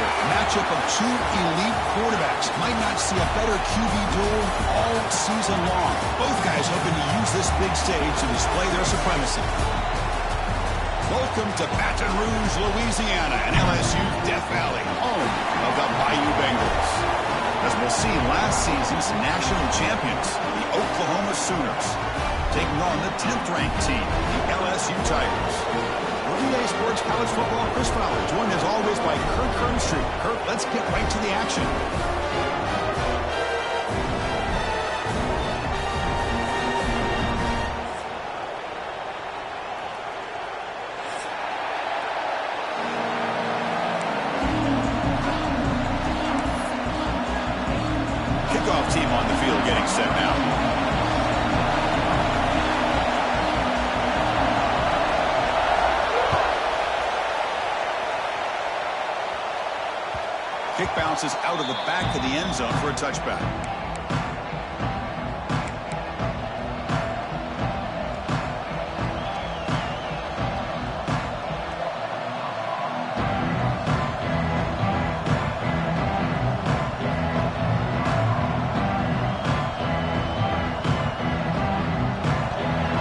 here. Matchup of two elite quarterbacks. Might not see a better QB duel all season long. Both guys hoping to use this big stage to display their supremacy. Welcome to Baton Rouge, Louisiana, and LSU Death Valley, home of the Bayou Bengals. As we'll see, last season's national champions, the Oklahoma Sooners, taking on the 10th-ranked team, the LSU Tigers. Everyday Sports College Football, Chris Fowler, joined as always by Kirk Herbstreit. Kirk, let's get right to the action. Kickoff team on the field getting set now. Kick bounces out of the back of the end zone for a touchback.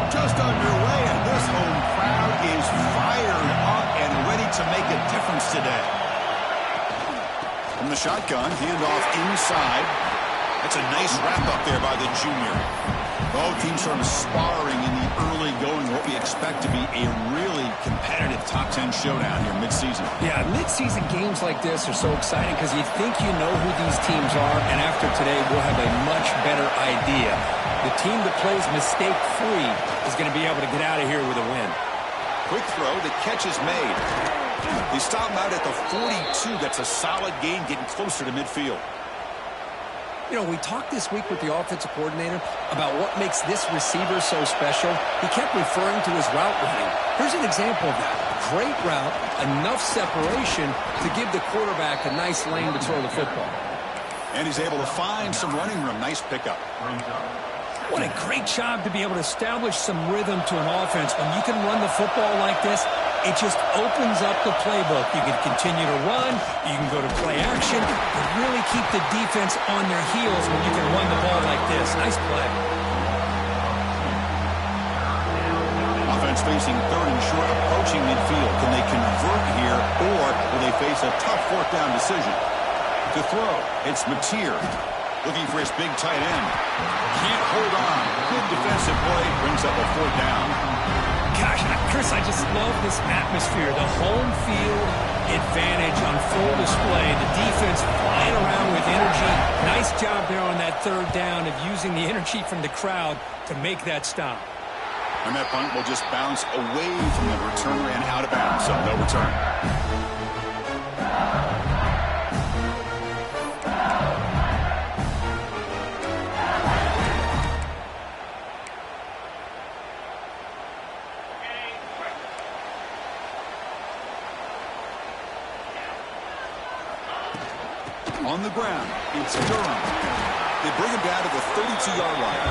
Just underway, and this home crowd is fired up and ready to make a difference today. From the shotgun, handoff inside. That's a nice wrap-up there by the junior. Both teams sort of sparring in the early going, what we expect to be a really competitive top 10 showdown here mid-season. Yeah, mid-season games like this are so exciting because you think you know who these teams are, and after today we'll have a much better idea. The team that plays mistake-free is going to be able to get out of here with a win. Quick throw, the catch is made. They stop him out at the 42. That's a solid gain, getting closer to midfield. You know, we talked this week with the offensive coordinator about what makes this receiver so special. He kept referring to his route running. Here's an example of that. Great route, enough separation to give the quarterback a nice lane to throw the football. And he's able to find some running room. Nice pickup. What a great job to be able to establish some rhythm to an offense. When you can run the football like this, it just opens up the playbook. You can continue to run, you can go to play action, and really keep the defense on their heels when you can run the ball like this. Nice play. Offense facing third and short, approaching midfield. Can they convert here, or will they face a tough fourth down decision? To throw, it's Mateer. Looking for his big tight end. Can't hold on. Good defensive play. Brings up a fourth down. Gosh, Chris, I just love this atmosphere. The home field advantage on full display. The defense flying around with energy. Nice job there on that third down of using the energy from the crowd to make that stop. And that punt will just bounce away from the returner and out of bounds. So no return. On the ground, it's Durham. They bring him down to the 32-yard line.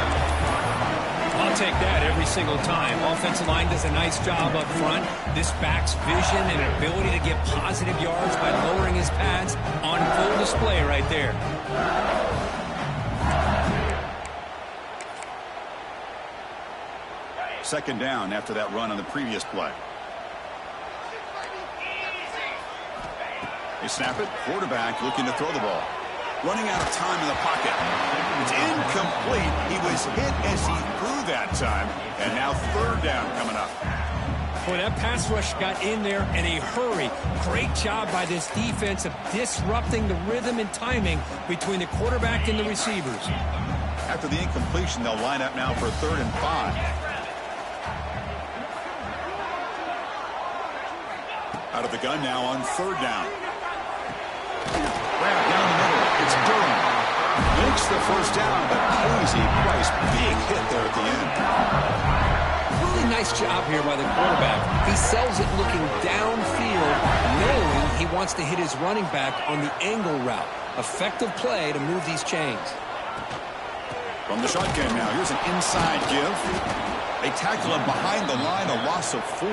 I'll take that every single time. Offensive line does a nice job up front. This back's vision and ability to get positive yards by lowering his pads on full display right there. Second down after that run on the previous play. They snap it. Quarterback looking to throw the ball. Running out of time in the pocket. It's incomplete. He was hit as he threw that time. And now third down coming up. Boy, that pass rush got in there in a hurry. Great job by this defense of disrupting the rhythm and timing between the quarterback and the receivers. After the incompletion, they'll line up now for 3rd and 5. Out of the gun now on 3rd down. Wrap down the middle. It's Durham. Makes the first down, but crazy Price. Big hit there at the end. Really nice job here by the quarterback. He sells it looking downfield, knowing he wants to hit his running back on the angle route. Effective play to move these chains. From the shotgun now, here's an inside give. They tackle him behind the line, a loss of 4.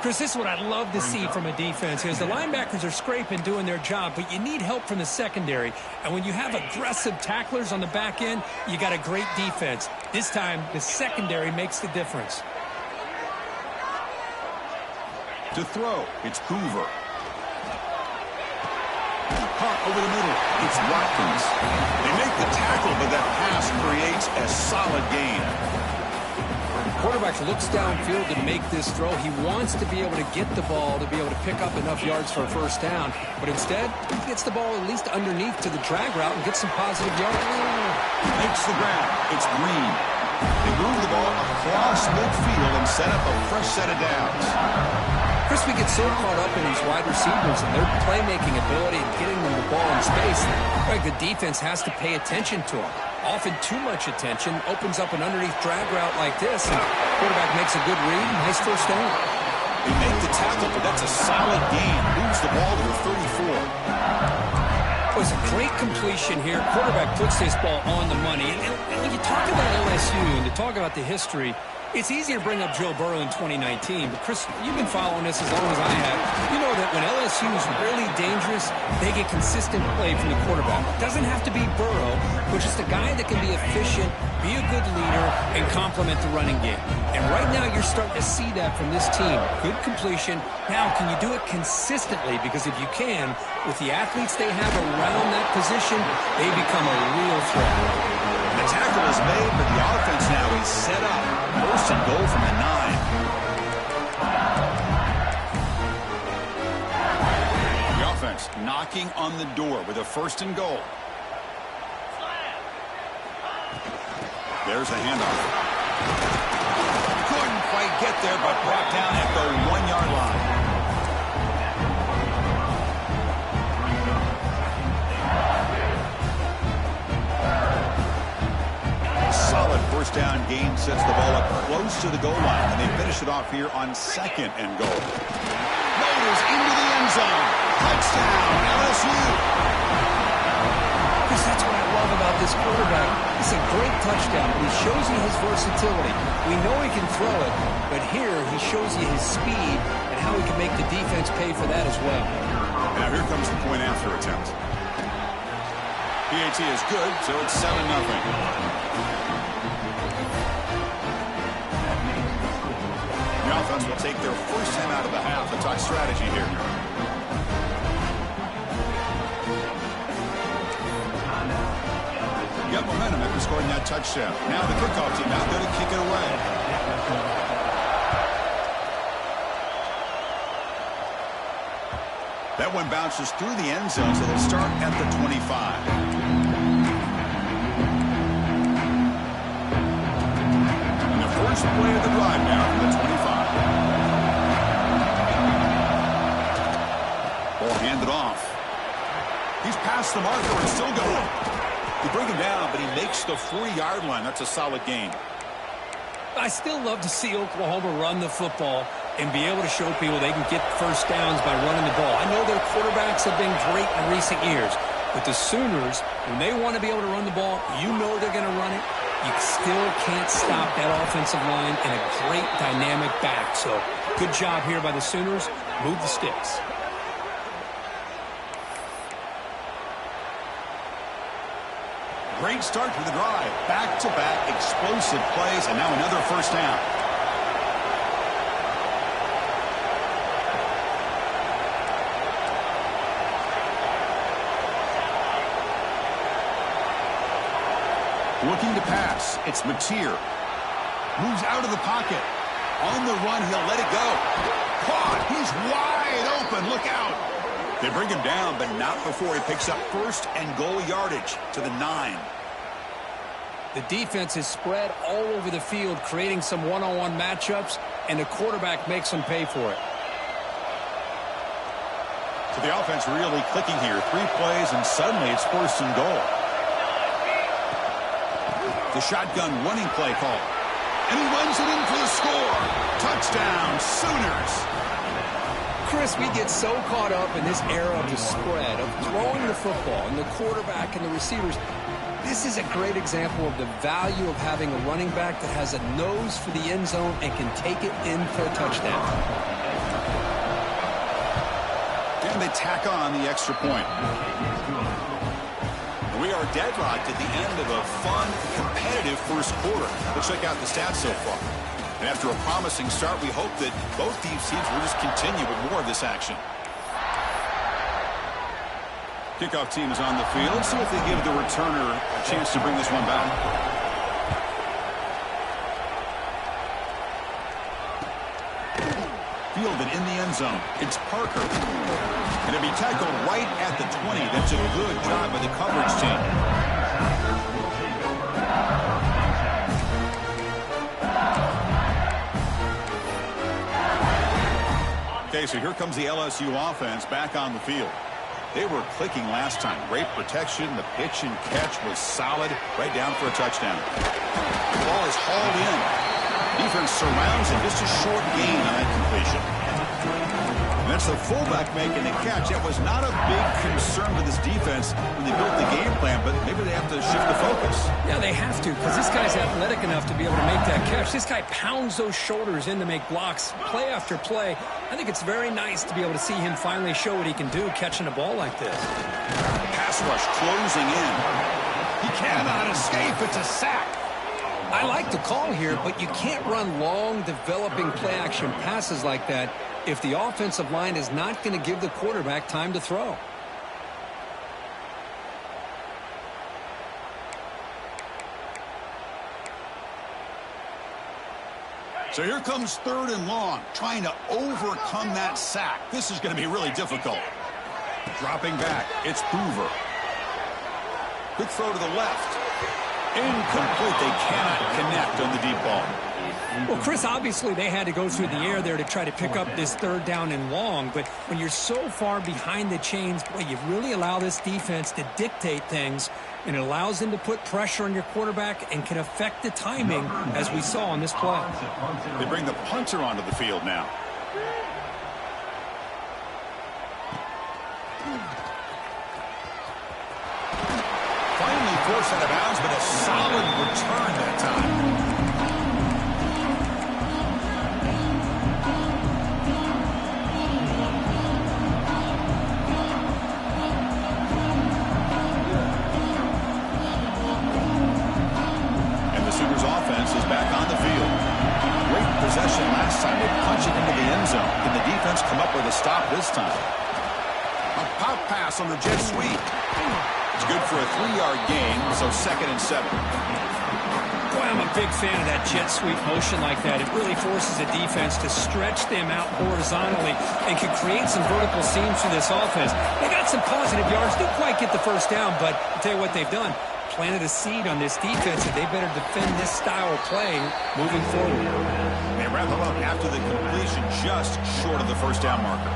Chris, this is what I'd love to see from a defense is the linebackers are scraping, doing their job, but you need help from the secondary. And when you have aggressive tacklers on the back end, you got a great defense. This time, the secondary makes the difference. To throw, it's Hoover. Caught over the middle, it's Watkins. They make the tackle, but that pass creates a solid gain. Quarterback looks downfield to make this throw. He wants to be able to get the ball to be able to pick up enough yards for a first down. But instead, he gets the ball at least underneath to the drag route and gets some positive yards. Makes the grab. It's Green. They move the ball across midfield and set up a fresh set of downs. Chris, we get so caught up in these wide receivers and their playmaking ability and getting them the ball in space. Like the defense has to pay attention to them. Often too much attention, opens up an underneath drag route like this, and quarterback makes a good read, nice first down. They make the tackle, but that's a solid gain. Moves the ball to the 34. It was a great completion here. Quarterback puts this ball on the money. And when you talk about LSU and to talk about the history, it's easy to bring up Joe Burrow in 2019, but Chris, you've been following this as long as I have. You know that when LSU is really dangerous, they get consistent play from the quarterback. Doesn't have to be Burrow, but just a guy that can be efficient, be a good leader, and complement the running game. And right now, you're starting to see that from this team. Good completion. Now, can you do it consistently? Because if you can, with the athletes they have around that position, they become a real threat. The tackle is made, but the offense now is set up. First and goal from the 9. The offense knocking on the door with a first and goal. There's the handoff. Couldn't quite get there, but brought down at the 1-yard line. Solid first down gain sets the ball up close to the goal line, and they finish it off here on second and goal. Raiders into the end zone. Touchdown, LSU. Because that's what I love about this quarterback. It's a great touchdown. He shows you his versatility. We know he can throw it, but here he shows you his speed and how he can make the defense pay for that as well. Now here comes the point after attempt. PAT is good, so it's 7-0. The offense will take their first time out of the half. A tight strategy here. Got momentum after scoring that touchdown. Now the kickoff team out there to kick it away. That one bounces through the end zone, so they'll start at the 25. First play of the drive now from the 25. Ball handed off. He's past the marker and still going. You bring him down, but he makes the 4-yard line. That's a solid gain. I still love to see Oklahoma run the football and be able to show people they can get first downs by running the ball. I know their quarterbacks have been great in recent years, but the Sooners, when they want to be able to run the ball, you know they're going to run it. You still can't stop that offensive line and a great dynamic back. So, good job here by the Sooners. Move the sticks. Great start to the drive. Back-to-back explosive plays, and now another first down. Looking to pass. It's Mateer. Moves out of the pocket. On the run, he'll let it go. Caught. He's wide open. Look out. They bring him down, but not before he picks up first and goal yardage to the 9. The defense is spread all over the field, creating some one-on-one matchups, and the quarterback makes them pay for it. So the offense really clicking here. 3 plays, and suddenly it's first and goal. The shotgun running play call. And he runs it in for the score. Touchdown, Sooners. Chris, we get so caught up in this era of the spread, of throwing the football, and the quarterback and the receivers. This is a great example of the value of having a running back that has a nose for the end zone and can take it in for a touchdown. tack on the extra point. We are deadlocked at the end of a fun, competitive first quarter. Let's check out the stats so far. And after a promising start, we hope that both these teams will just continue with more of this action. Kickoff team is on the field. Let's see if they give the returner a chance to bring this one back. Fielded in the end zone. It's Parker. And it'll be tackled right at the 20. That's a good job by the coverage team. Okay, so here comes the LSU offense back on the field. They were clicking last time. Great protection. The pitch and catch was solid. Right down for a touchdown. The ball is hauled in. Defense surrounds him. Just a short gain on that completion. And that's the fullback making the catch. That was not a big concern to this defense when they built the game plan, but maybe they have to shift the focus. Yeah, they have to, because this guy's athletic enough to be able to make that catch. This guy pounds those shoulders in to make blocks play after play. I think it's very nice to be able to see him finally show what he can do catching a ball like this. Pass rush closing in. He cannot escape. It's a sack. I like the call here, but you can't run long, developing play-action passes like that if the offensive line is not going to give the quarterback time to throw. So here comes 3rd and long, trying to overcome that sack. This is going to be really difficult. Dropping back, it's Hoover. Quick throw to the left. Incomplete. They cannot connect on the deep ball. Well, Chris, obviously they had to go through the air there to try to pick up this 3rd down and long, but when you're so far behind the chains, boy, you really allow this defense to dictate things, and it allows them to put pressure on your quarterback and can affect the timing, as we saw on this play. They bring the punter onto the field now. Finally forced out of bounds, but a solid return that time. And the Sooners offense is back on the field. Great possession last time. They punch it into the end zone. Can the defense come up with a stop this time? A pop pass on the jet sweep. It's good for a 3-yard gain, so 2nd and 7. Boy, I'm a big fan of that jet sweep motion like that. It really forces the defense to stretch them out horizontally and can create some vertical seams for this offense. They got some positive yards. Didn't quite get the first down, but I'll tell you what they've done. Planted a seed on this defense, and they better defend this style of play moving forward. They wrap them up after the completion, just short of the first down marker.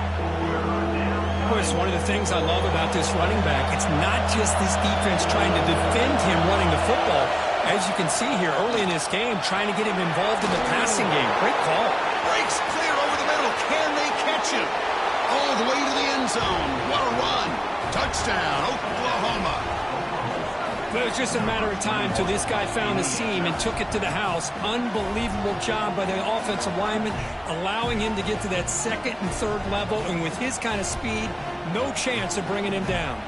It's one of the things I love about this running back. It's not just this defense trying to defend him running the football. As you can see here early in this game, trying to get him involved in the passing game. Great call. Breaks clear over the middle. Can they catch him? All the way to the end zone. What a run. Touchdown, Oklahoma. But it was just a matter of time till this guy found the seam and took it to the house. Unbelievable job by the offensive lineman, allowing him to get to that 2nd and 3rd level. And with his kind of speed, no chance of bringing him down.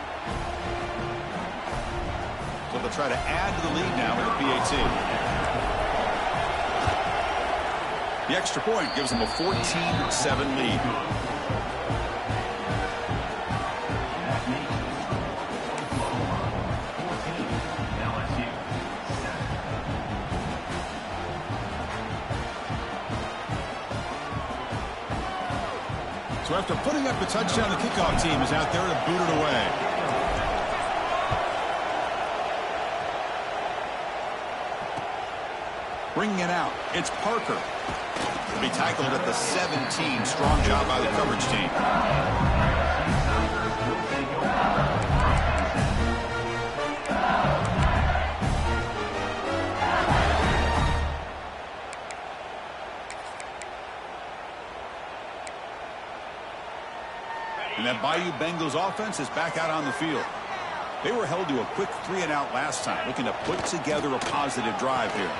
So they'll try to add to the lead now with a PAT. The extra point gives them a 14-7 lead. So after putting up the touchdown, the kickoff team is out there to boot it away. Bringing it out, it's Parker. He'll be tackled at the 17. Strong job by the coverage team. And that Bayou Bengals offense is back out on the field. They were held to a quick 3-and-out last time, looking to put together a positive drive here.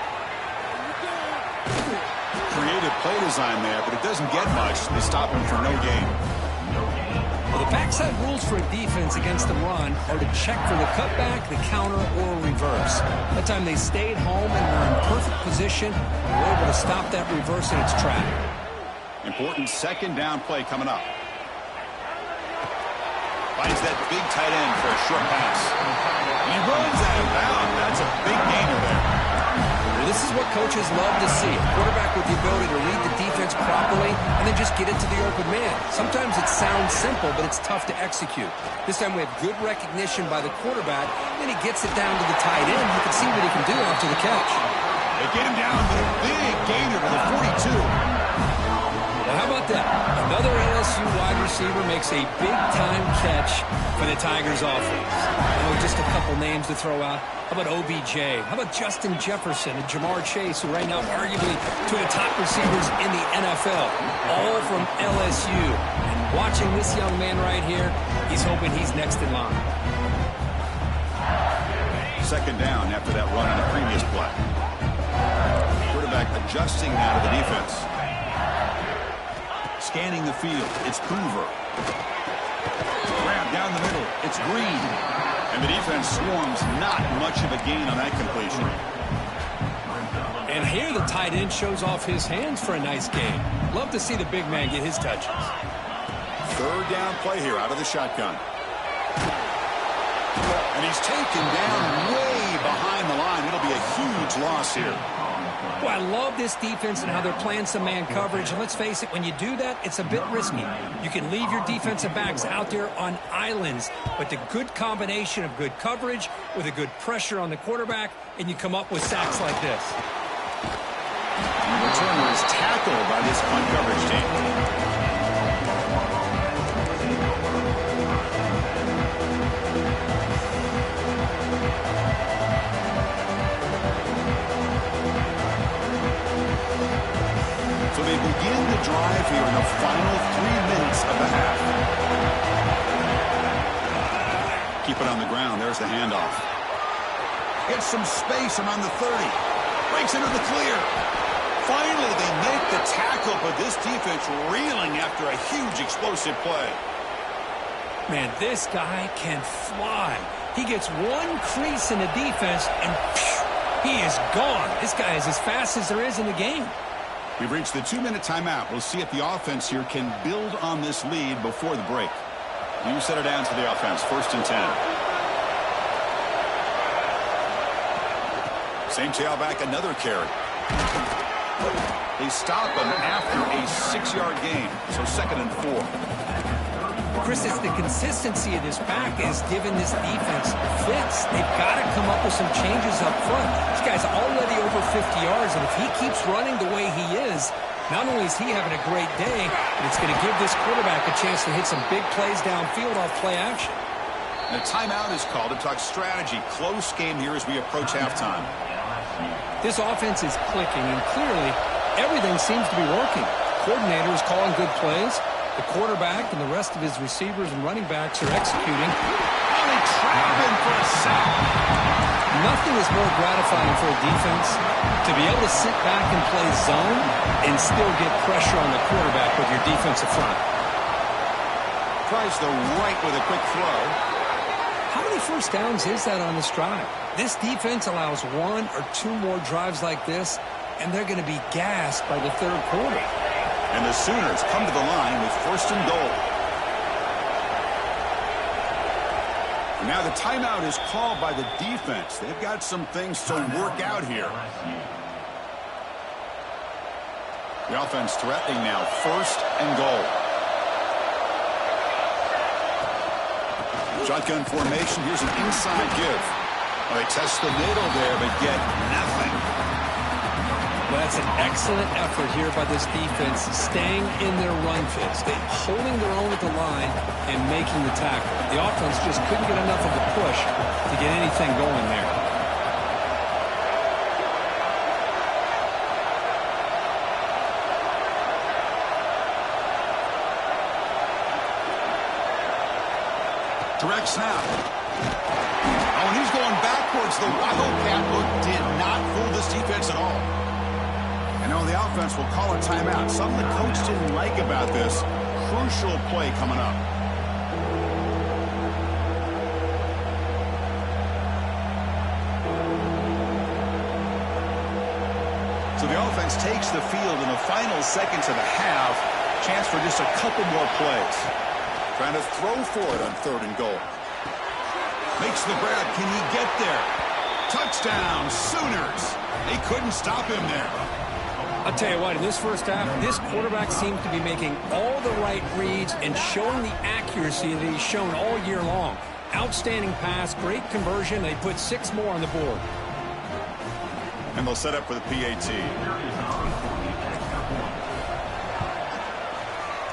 Creative play design there, but it doesn't get much. They stop him for no gain. Well, the backside rules for a defense against the run are to check for the cutback, the counter, or reverse. That time they stayed home and were in perfect position and were able to stop that reverse in its track. Important second down play coming up. Finds that big tight end for a short pass. And he runs out of bounds. That's a big gainer there. Well, this is what coaches love to see. A quarterback with the ability to read the defense properly and then just get it to the open man. Sometimes it sounds simple, but it's tough to execute. This time we have good recognition by the quarterback. Then he gets it down to the tight end. You can see what he can do after the catch. They get him down with a big gainer to the 42. Well, how about that? Another LSU wide receiver makes a big-time catch for the Tigers offense. Just a couple names to throw out. How about OBJ? How about Justin Jefferson and Jamar Chase, who right now arguably two of the top receivers in the NFL, all from LSU. And watching this young man right here, he's hoping he's next in line. Second down after that run on the previous play. Quarterback adjusting now to the defense. Scanning the field, it's Hoover. Grab down the middle, it's Green. And the defense swarms, not much of a gain on that completion. And here the tight end shows off his hands for a nice gain. Love to see the big man get his touches. Third down play here out of the shotgun. And he's taken down way behind the line. It'll be a huge loss here. Well, I love this defense and how they're playing some man coverage. And let's face it, when you do that, it's a bit risky. You can leave your defensive backs out there on islands, but the good combination of good coverage with a good pressure on the quarterback, and you come up with sacks like this. The returner is tackled by this punt coverage team. So they begin the drive here in the final 3 minutes of the half. Keep it on the ground. There's the handoff. Gets some space around the 30. Breaks into the clear. Finally, they make the tackle, but this defense reeling after a huge explosive play. Man, this guy can fly. He gets one crease in the defense, and he is gone. This guy is as fast as there is in the game. We've reached the 2-minute timeout. We'll see if the offense here can build on this lead before the break. You set it down to the offense. 1st and 10. Same tailback, another carry. They stop him after a 6-yard gain. So 2nd and 4. Chris, it's the consistency of this back is giving this defense fits. They've got to come up with some changes up front. This guy's already over 50 yards, and if he keeps running the way he is, not only is he having a great day, but it's going to give this quarterback a chance to hit some big plays downfield off play action. The timeout is called to talk strategy. Close game here as we approach halftime. This offense is clicking, and clearly everything seems to be working. The coordinator is calling good plays. The quarterback and the rest of his receivers and running backs are executing. Oh, they trap him for a sack. Nothing is more gratifying for a defense to be able to sit back and play zone and still get pressure on the quarterback with your defensive front. Tries the right with a quick throw. How many first downs is that on this drive? This defense allows 1 or 2 more drives like this, and they're going to be gassed by the 3rd quarter. And the Sooners come to the line with 1st and goal. And now the timeout is called by the defense. They've got some things to work out here. The offense threatening now, 1st and goal. Shotgun formation. Here's an inside give. Well, they test the middle there, but get nothing. Well, that's an excellent effort here by this defense, staying in their run fits. They're holding their own at the line and making the tackle. The offense just couldn't get enough of a push to get anything going there. Direct snap. Oh, and he's going backwards. The Wildcat look did not fool this defense at all. And now the offense will call a timeout. Something the coach didn't like about this. Crucial play coming up. The offense takes the field in the final seconds of the half. Chance for just a couple more plays. Trying to throw for it on 3rd and goal. Makes the grab. Can he get there? Touchdown, Sooners. They couldn't stop him there. I'll tell you what, in this first half, this quarterback seems to be making all the right reads and showing the accuracy that he's shown all year long. Outstanding pass, great conversion. They put 6 more on the board. And they'll set up for the PAT.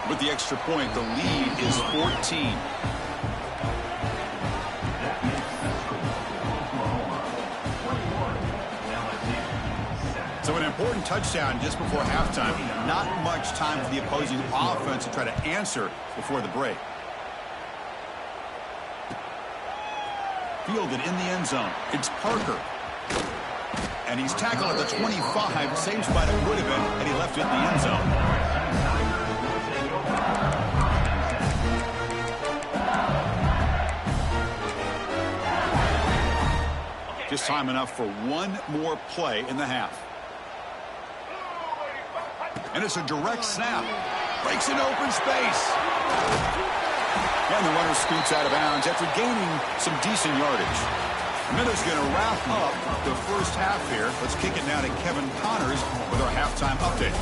With the extra point, the lead is 14. So an important touchdown just before halftime. Not much time for the opposing offense to try to answer before the break. Fielded in the end zone. It's Parker. And he's tackled at the 25. Same spot it would have been had he left it in the end zone. Just time enough for one more play in the half. And it's a direct snap. Breaks in open space. And the runner scoots out of bounds after gaining some decent yardage. Miller's going to wrap up the first half here. Let's kick it now to Kevin Connors with our halftime update.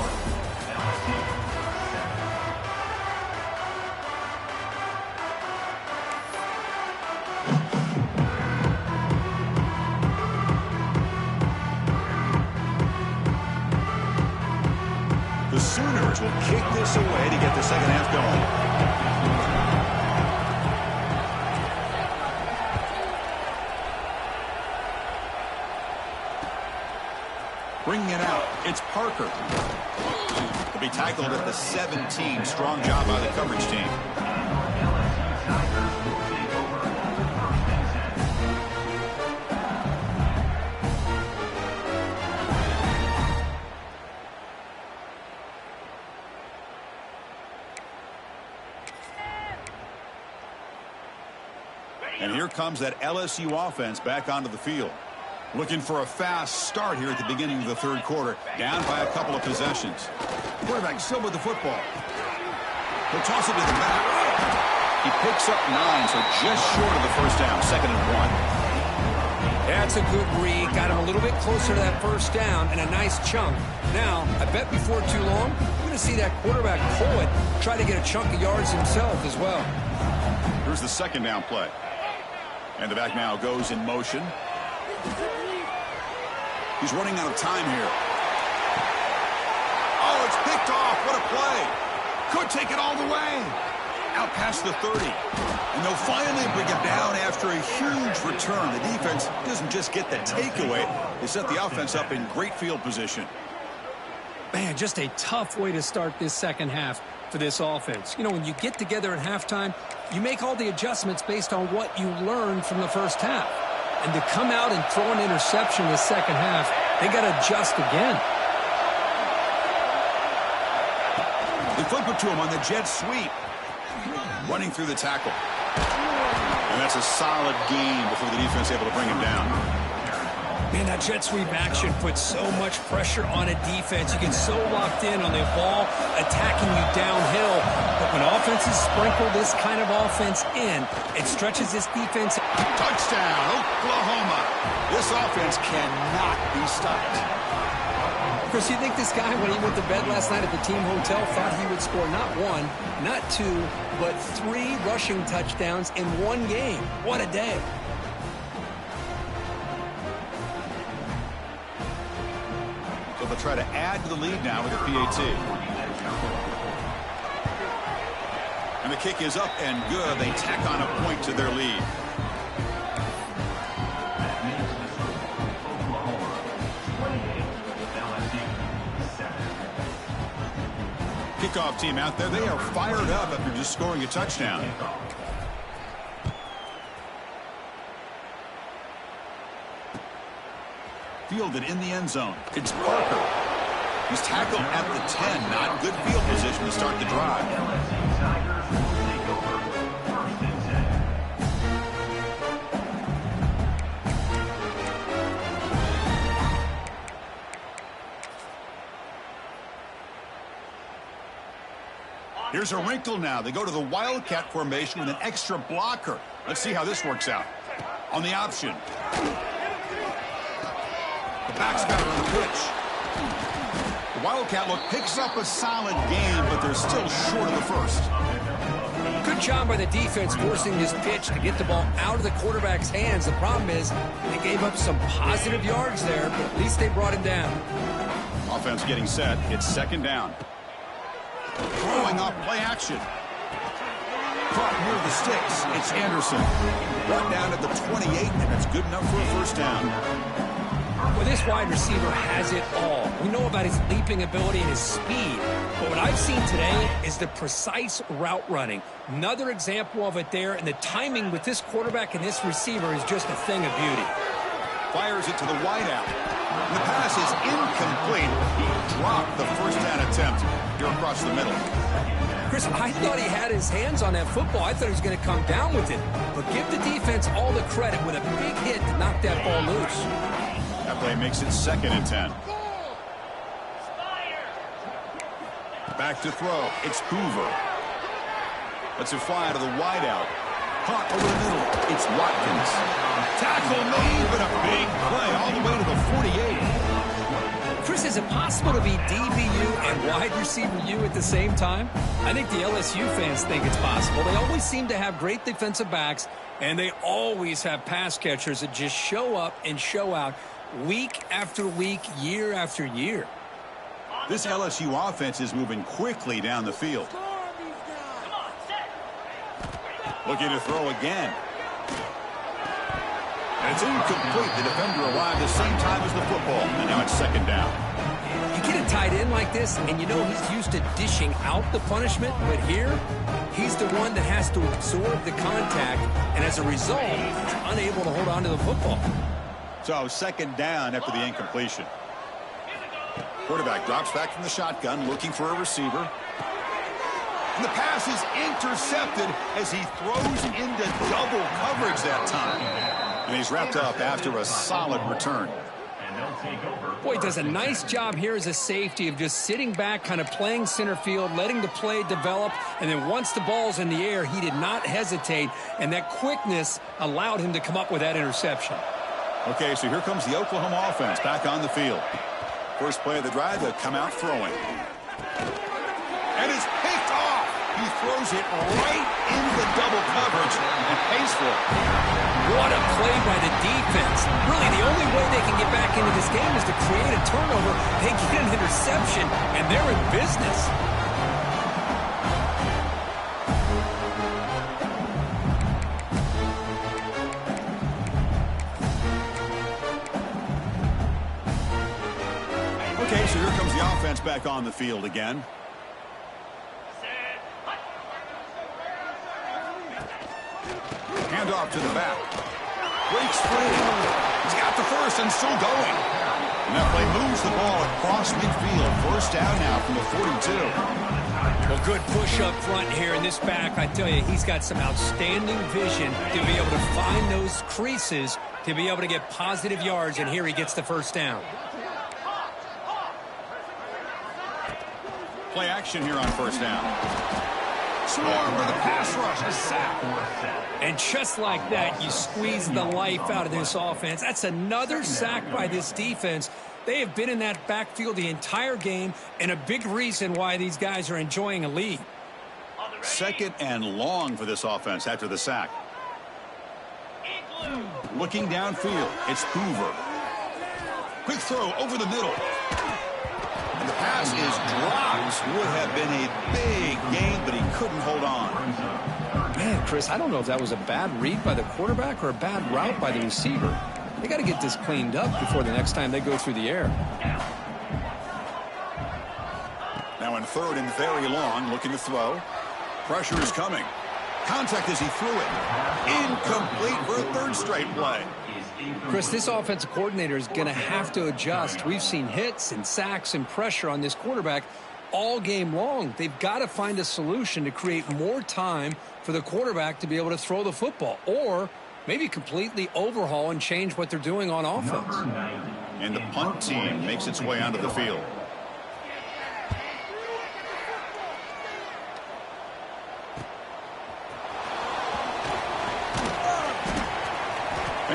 The Sooners will kick this away to get the second half going. Bringing it out, it's Parker. He'll be tackled at the 17. Strong job by the coverage team. And here comes that LSU offense back onto the field. Looking for a fast start here at the beginning of the third quarter. Down by a couple of possessions. Quarterback still with the football. He'll toss it to the back. He picks up 9, so just short of the first down. 2nd and 1. That's a good read. Got him a little bit closer to that first down and a nice chunk. Now, I bet before too long, we're going to see that quarterback pull it, try to get a chunk of yards himself as well. Here's the 2nd down play. And the back now goes in motion. He's running out of time here. Oh, it's picked off. What a play. Could take it all the way. Out past the 30. And they'll finally bring it down after a huge return. The defense doesn't just get the takeaway. They set the offense up in great field position. Man, just a tough way to start this second half for this offense. You know, when you get together at halftime, you make all the adjustments based on what you learned from the first half. And to come out and throw an interception in the second half, they got to adjust again. They flip it to him on the jet sweep. Running through the tackle. And that's a solid gain before the defense is able to bring him down. Man, that jet sweep action puts so much pressure on a defense. You get so locked in on the ball attacking you downhill. But when offenses sprinkle this kind of offense in, it stretches this defense. Touchdown, Oklahoma. This offense cannot be stopped. Chris, you think this guy, when he went to bed last night at the team hotel, thought he would score not 1, not 2, but 3 rushing touchdowns in one game? What a day. So they'll try to add to the lead now with the PAT. And the kick is up and good. They tack on a point to their lead. Kickoff team out there. They are fired up after just scoring a touchdown. Fielded in the end zone. It's Parker. He's tackled at the 10. Not good field position to start the drive. There's a wrinkle now. They go to the Wildcat formation with an extra blocker. Let's see how this works out. On the option. The back's got it on the pitch. The Wildcat look picks up a solid game, but they're still short of the first. Good job by the defense forcing this pitch to get the ball out of the quarterback's hands. The problem is they gave up some positive yards there, but at least they brought him down. Offense getting set. It's second down. Throwing up play action. Caught near the sticks. It's Anderson. Brought down at the 28, and that's good enough for a first down. Well, this wide receiver has it all. We know about his leaping ability and his speed, but what I've seen today is the precise route running. Another example of it there, and the timing with this quarterback and this receiver is just a thing of beauty. Fires it to the wideout. The pass is incomplete. He dropped the first down attempt here across the middle. Chris, I thought he had his hands on that football. I thought he was going to come down with it. But give the defense all the credit with a big hit to knock that ball loose. That play makes it 2nd and 10. Back to throw. It's Hoover. Lets it fly to the wideout. Caught over the middle. It's Watkins. Tackle made, but a big play all the way to the 48. Chris, is it possible to be DBU and wide receiver U at the same time? I think the LSU fans think it's possible. They always seem to have great defensive backs, and they always have pass catchers that just show up and show out week after week, year after year. This LSU offense is moving quickly down the field. Looking to throw again. And it's incomplete. The defender arrived the same time as the football. And now it's 2nd down. You get a tight end like this, and you know he's used to dishing out the punishment. But here, he's the one that has to absorb the contact. And as a result, he's unable to hold on to the football. So 2nd down after the incompletion. Quarterback drops back from the shotgun, looking for a receiver. And the pass is intercepted as he throws into double coverage that time. And he's wrapped up after a solid return. Boy, he does a nice job here as a safety of just sitting back, kind of playing center field, letting the play develop. And then once the ball's in the air, he did not hesitate. And that quickness allowed him to come up with that interception. Okay, so here comes the Oklahoma offense back on the field. First play of the drive, they'll come out throwing. And it's picked off. He throws it right into double coverage and pays for it. What a play by the defense. Really, the only way they can get back into this game is to create a turnover. They get an interception, and they're in business. Okay, so here comes the offense back on the field again. Hand off to the back. Breaks free. He's got the first and still going. And that play moves the ball across midfield. First down now from the 42. Well, good push up front here in this back. I tell you, he's got some outstanding vision to be able to find those creases, to be able to get positive yards, and here he gets the first down. Play action here on first down. Swarm with a pass rush, a sack. And just like that, you squeeze the life out of this offense. That's another sack by this defense. They have been in that backfield the entire game, and a big reason why these guys are enjoying a lead. 2nd and long for this offense after the sack. Looking downfield, it's Hoover. Quick throw over the middle. And the pass is dropped. Would have been a big gain, but he couldn't hold on. Man, Chris, I don't know if that was a bad read by the quarterback or a bad route by the receiver. They got to get this cleaned up before the next time they go through the air. Now in 3rd and very long, looking to throw. Pressure is coming. Contact as he threw it. Incomplete for a 3rd straight play. Chris, this offensive coordinator is going to have to adjust. We've seen hits and sacks and pressure on this quarterback all game long. They've got to find a solution to create more time for the quarterback to be able to throw the football, or maybe completely overhaul and change what they're doing on offense. And the punt team makes its way onto the field.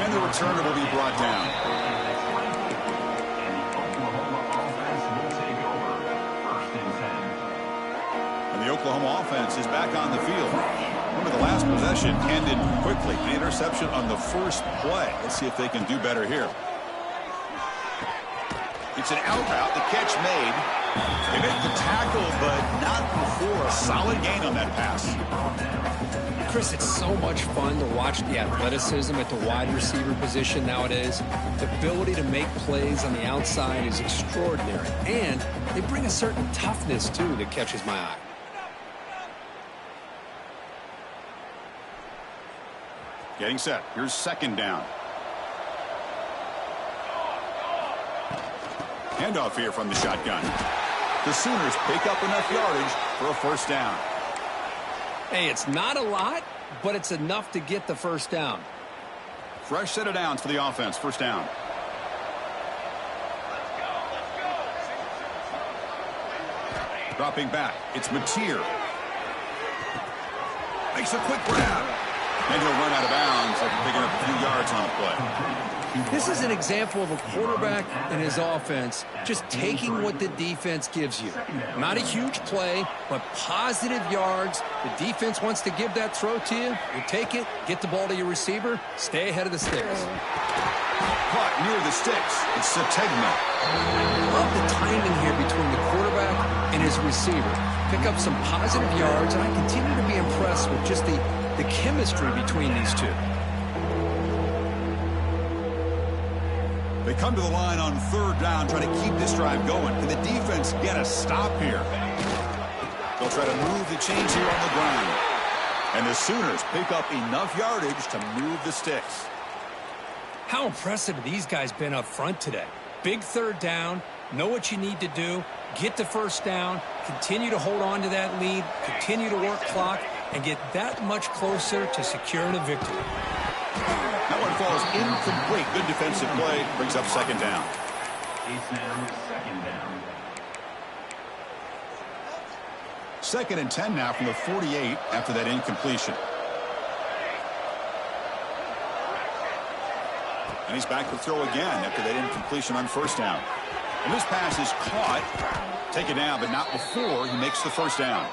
And the returner will be brought down. And the Oklahoma offense is back on the field. Remember, the last possession ended quickly. An interception on the first play. Let's see if they can do better here. It's an out route. The catch made. They make the tackle, but not before a solid gain on that pass. Chris, it's so much fun to watch the athleticism at the wide receiver position nowadays. The ability to make plays on the outside is extraordinary. And they bring a certain toughness, too, that catches my eye. Getting set. Here's second down. Handoff here from the shotgun. The Sooners pick up enough yardage for a first down. Hey, it's not a lot, but it's enough to get the first down. Fresh set of downs for the offense. First down. Dropping back. It's Mateer. Makes a quick grab. And he'll run out of bounds after picking up a few yards on the play. This is an example of a quarterback and his offense just taking what the defense gives you. Not a huge play, but positive yards. The defense wants to give that throw to you. You take it, get the ball to your receiver, stay ahead of the sticks. Caught near the sticks. It's Sategna. Love the timing here between the quarterback and his receiver. Pick up some positive yards, and I continue to be impressed with just the chemistry between these two. They come to the line on third down, trying to keep this drive going. Can the defense get a stop here? They'll try to move the chains here on the ground. And the Sooners pick up enough yardage to move the sticks. How impressive have these guys been up front today? Big third down, know what you need to do, get the first down, continue to hold on to that lead, continue to work clock, and get that much closer to securing a victory. That one falls incomplete. Good defensive play. Brings up second down. Second and 10 now from the 48 after that incompletion. And he's back to throw again after that incompletion on first down. And this pass is caught. Taken down, but not before he makes the first down.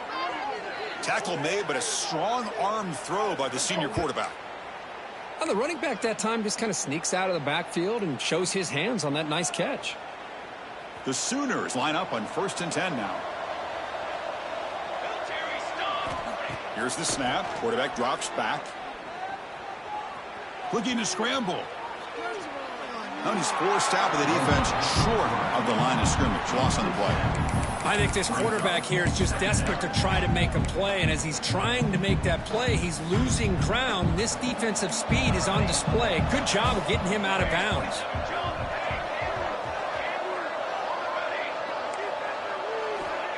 Tackle made, but a strong arm throw by the senior quarterback. The running back that time just kind of sneaks out of the backfield and shows his hands on that nice catch. The Sooners line up on first and 10 now. Here's the snap. Quarterback drops back. Looking to scramble. And he's forced out by the defense short of the line of scrimmage. Loss on the play. I think this quarterback here is just desperate to try to make a play, and as he's trying to make that play, he's losing ground. This defensive speed is on display. Good job of getting him out of bounds.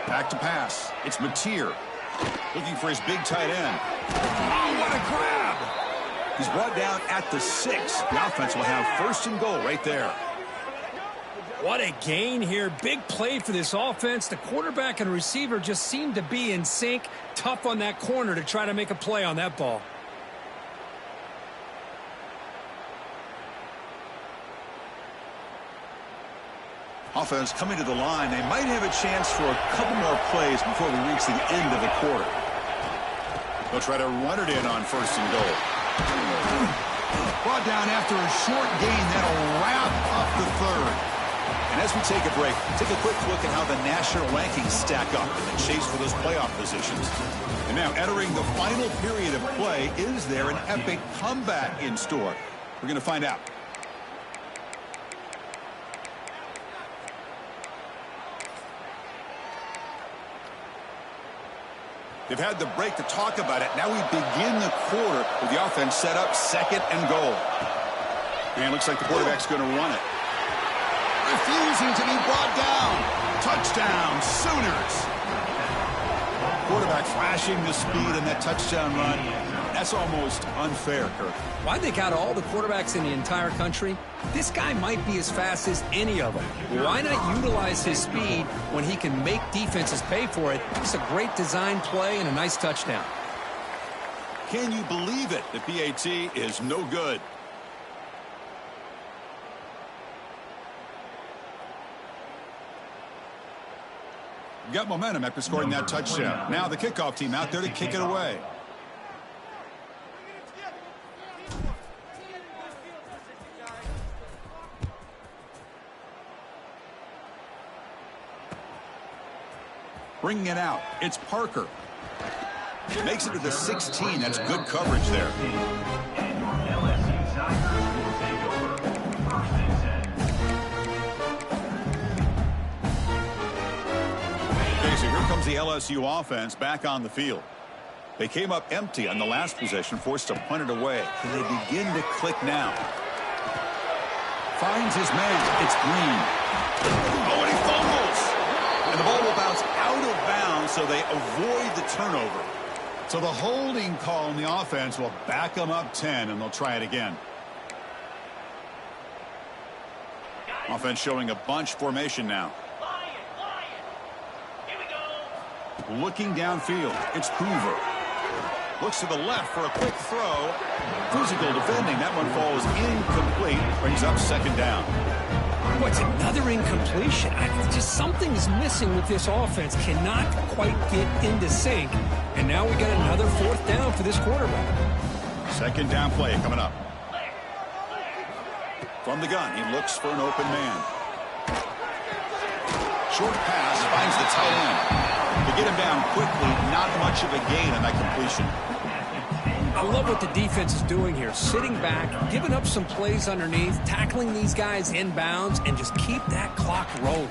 Back to pass. It's Mateer. Looking for his big tight end. Oh, what a grab! He's brought down at the 6. The offense will have first and goal right there. What a gain here. Big play for this offense. The quarterback and receiver just seem to be in sync. Tough on that corner to try to make a play on that ball. Offense coming to the line. They might have a chance for a couple more plays before we reach the end of the quarter. They'll try to run it in on first and goal. Brought down after a short gain. That'll wrap up the third. And as we take a break, take a quick look at how the national rankings stack up in the chase for those playoff positions. And now entering the final period of play, is there an epic comeback in store? We're going to find out. They've had the break to talk about it. Now we begin the quarter with the offense set up second and goal. And it looks like the quarterback's going to run it. Refusing to be brought down. Touchdown, Sooners. Quarterback flashing the speed in that touchdown run. That's almost unfair, Kirk. Well, I think out of all the quarterbacks in the entire country, this guy might be as fast as any of them. Why not utilize his speed when he can make defenses pay for it? It's a great design play and a nice touchdown. Can you believe it? The PAT is no good. Got momentum after scoring that touchdown. Now the kickoff team out there to kick it away. Bringing it out, it's Parker. Makes it to the 16. That's good coverage there. Okay, so here comes the LSU offense back on the field. They came up empty on the last possession, forced to punt it away. And they begin to click now. Finds his man. It's Green. Oh, and he fumbles. And the ball will bounce out of bounds, so they avoid the turnover. So the holding call in the offense will back them up 10, and they'll try it again. Offense showing a bunch formation now. Looking downfield, it's Hoover. Looks to the left for a quick throw. Physical defending. That one falls incomplete. Brings up second down. What's another incompletion? Just something is missing with this offense. Cannot quite get into sync. And now we got another fourth down for this quarterback. Second down play coming up. From the gun, he looks for an open man. Short pass finds the tight end. To get him down quickly, not much of a gain on that completion. I love what the defense is doing here. Sitting back, giving up some plays underneath, tackling these guys inbounds, and just keep that clock rolling.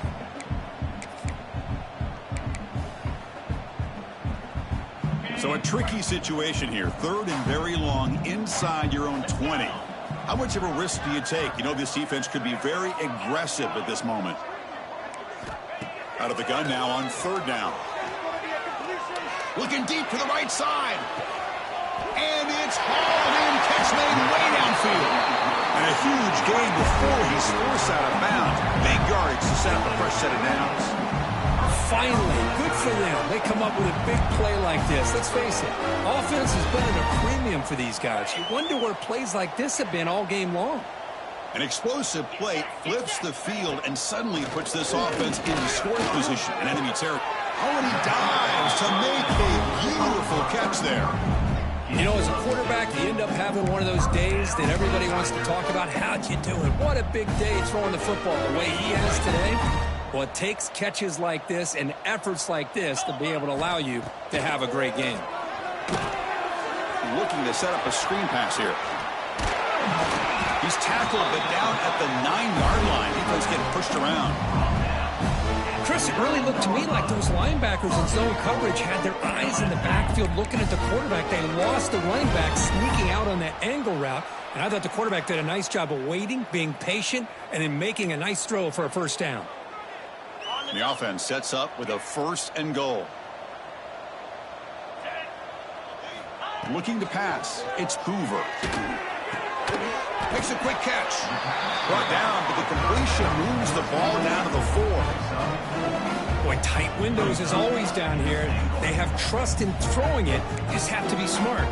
So a tricky situation here. Third and very long inside your own 20. How much of a risk do you take? You know this defense could be very aggressive at this moment. Out of the gun now on third down. Looking deep to the right side. And it's hauled in. Catch made way downfield. And a huge gain before he's forced out of bounds. Big yardage to set up a fresh set of downs. Finally, good for them. They come up with a big play like this. Let's face it, offense has been at a premium for these guys. You wonder where plays like this have been all game long. An explosive play flips the field and suddenly puts this offense into scoring position in enemy territory. Oh, and he dives to make a beautiful catch there. You know, as a quarterback, you end up having one of those days that everybody wants to talk about. How'd you do it? What a big day throwing the football the way he has today. Well, it takes catches like this and efforts like this to be able to allow you to have a great game. Looking to set up a screen pass here. He's tackled, but down at the 9-yard line. Defense getting pushed around. Chris, it really looked to me like those linebackers in zone coverage had their eyes in the backfield looking at the quarterback. They lost the running back sneaking out on that angle route. And I thought the quarterback did a nice job of waiting, being patient, and then making a nice throw for a first down. The offense sets up with a first and goal. Looking to pass. It's Hoover. Makes a quick catch. Brought down, but the completion moves the ball down to the 4. Boy, tight windows is always down here. They have trust in throwing it. You just have to be smart.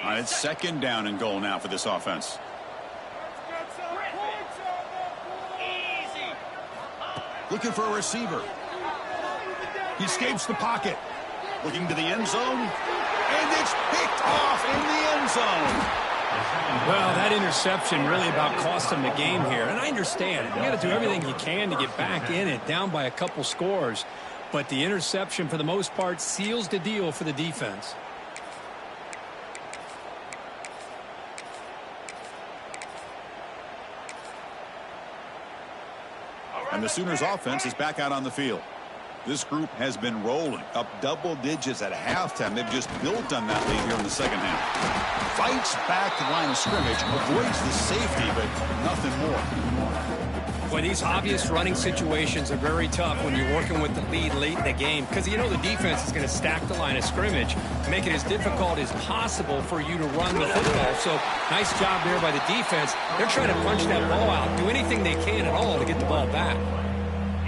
All right, it's second down and goal now for this offense. Looking for a receiver. He escapes the pocket. Looking to the end zone. And it's picked off in the end zone. Well, that interception really about cost him the game here. And I understand. You got to do everything you can to get back in it, down by a couple scores. But the interception, for the most part, seals the deal for the defense. And the Sooners offense is back out on the field. This group has been rolling up double digits at halftime. They've just built on that lead here in the second half. Fights back the line of scrimmage, avoids the safety, but nothing more. Boy, these obvious running situations are very tough when you're working with the lead late in the game because you know the defense is going to stack the line of scrimmage, make it as difficult as possible for you to run the football. So nice job there by the defense. They're trying to punch that ball out, do anything they can at all to get the ball back.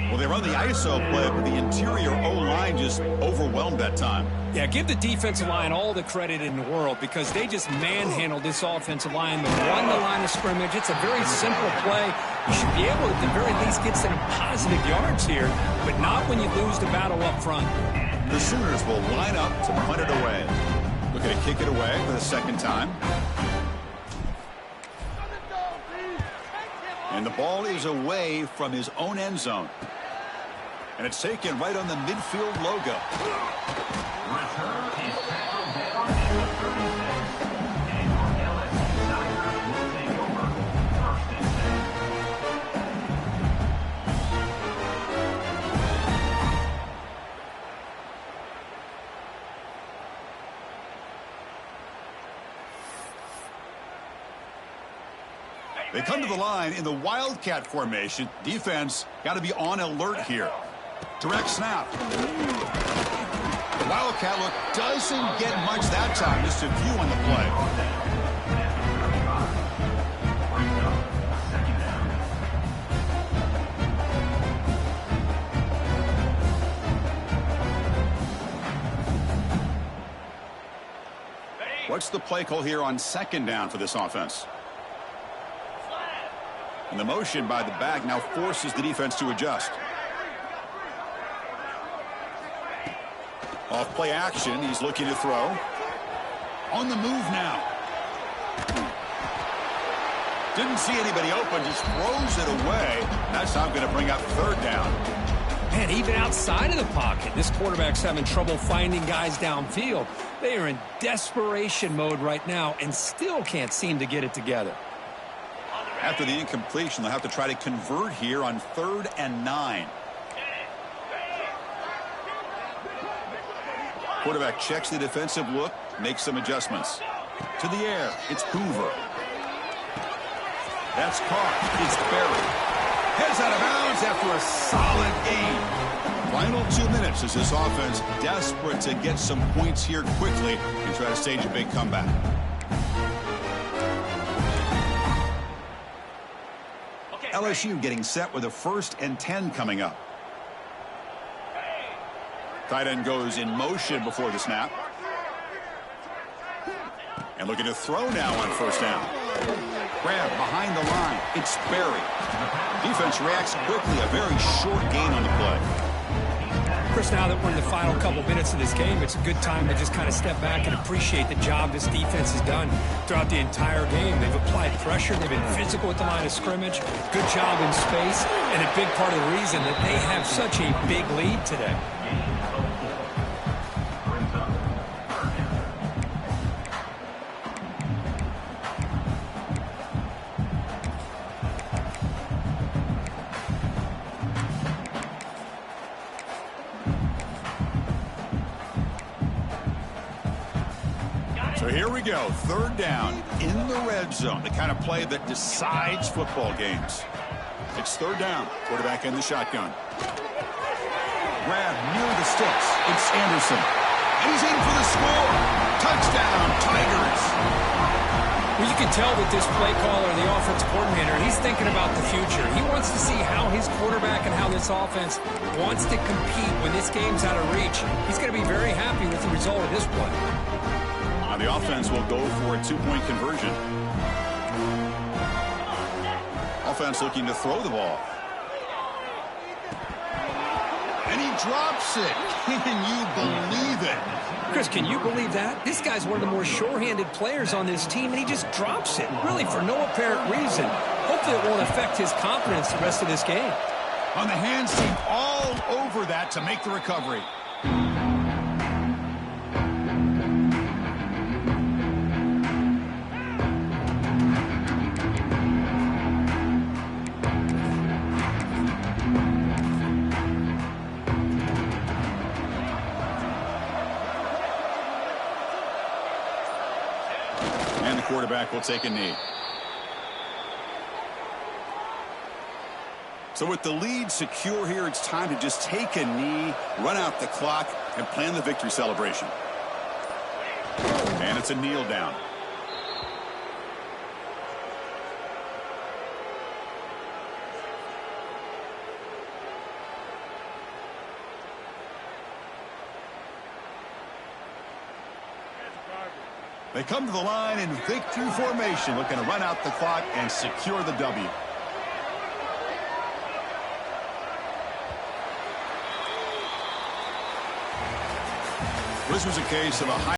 Well, Well, they run the ISO play, but the interior O-line just overwhelmed that time. Yeah, give the defensive line all the credit in the world because they just manhandled this offensive line. They won the line of scrimmage. It's a very simple play. You should be able to, at the very least, get some positive yards here, but not when you lose the battle up front. The Sooners will line up to punt it away. Looking to kick it away for the second time. And the ball is away from his own end zone. And it's taken right on the midfield logo. They come to the line in the Wildcat formation. Defense got to be on alert here. Direct snap. The Wildcat look doesn't get much that time. Just a few on the play. What's the play call here on second down for this offense? And the motion by the back now forces the defense to adjust. Off play action, he's looking to throw. On the move now. Didn't see anybody open, just throws it away. That's not going to bring up third down. Man, even outside of the pocket, this quarterback's having trouble finding guys downfield. They are in desperation mode right now and still can't seem to get it together. After the incompletion, they'll have to try to convert here on 3rd and 9. Quarterback checks the defensive look, makes some adjustments. To the air, it's Hoover. That's caught. It's buried. Heads out of bounds after a solid gain. Final 2 minutes as this offense desperate to get some points here quickly and try to stage a big comeback. LSU getting set with a 1st and 10 coming up. Tight end goes in motion before the snap. And looking to throw now on 1st down. Grab behind the line. It's Berry. Defense reacts quickly. A very short gain on the play. Chris, now that we're in the final couple minutes of this game, it's a good time to just kind of step back and appreciate the job this defense has done throughout the entire game. They've applied pressure. They've been physical at the line of scrimmage. Good job in space. And a big part of the reason that they have such a big lead today. So here we go, 3rd down in the red zone, the kind of play that decides football games. It's 3rd down, quarterback in the shotgun. Grab near the sticks, it's Anderson. He's in for the score. Touchdown, Tigers. Well, you can tell with this play caller, the offensive coordinator, he's thinking about the future. He wants to see how his quarterback and how this offense wants to compete when this game's out of reach. He's going to be very happy with the result of this play. The offense will go for a 2-point conversion. Offense looking to throw the ball. And he drops it. Can you believe it? Chris, can you believe that? This guy's one of the more sure-handed players on this team, and he just drops it, really for no apparent reason. Hopefully it won't affect his confidence the rest of this game. On the hands team all over that to make the recovery. And the quarterback will take a knee. So with the lead secure here, it's time to just take a knee, run out the clock, and plan the victory celebration. And it's a kneel down. They come to the line in victory formation, looking to run out the clock and secure the W. This was a case of a high